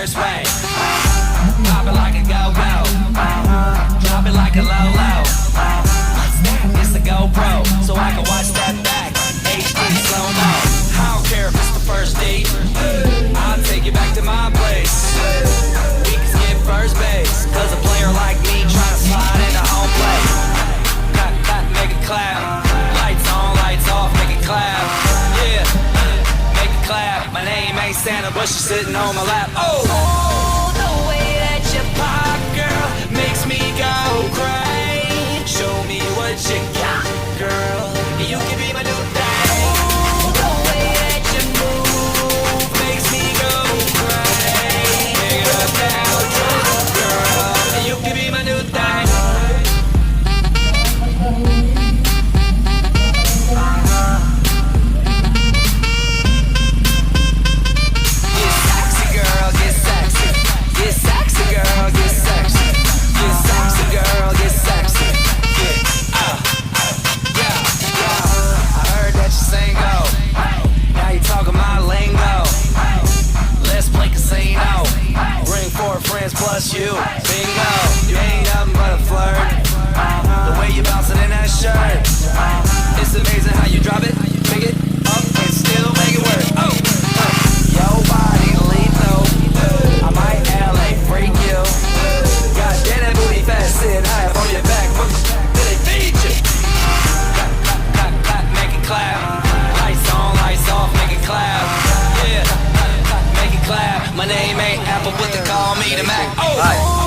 first wave. Pop it like a go-go. Drop it like a low-low. It's the GoPro, so I can watch that back. HD slow-mo. I don't care if it's the first date. I'll take you back to my place. We can skip first base, cause a player like me trying to slide into home plate. Clap, make it clap. Lights on, lights off, make it clap. Yeah, make it clap. My name ain't Santa, but she's sitting on my lap. Oh, the way that you pop, girl, makes me go crazy. Show me what you got, girl. You can be my new thing. Oh, the way that you move makes me go crazy. Pick it up now, girl. You can be my new thing. Get sexy, girl, get sexy. Get sexy, girl, get sexy. Get sexy, girl, get sexy. I heard that you sing go. Now you talking my lingo. Let's play casino. Bring 4 friends plus you. Bingo. You ain't nothing but a flirt. The way you bouncing in that shirt. It's amazing how you drop it, pick it up, and still make it work. Oh, your body lethal. I might LA freak you. God damn that booty fat, sitting high up on your back. Did they feed you? Clap, make it clap. Lights on, lights off, make it clap. Yeah, make it clap. My name ain't Apple, but they call me the Mac. Oh.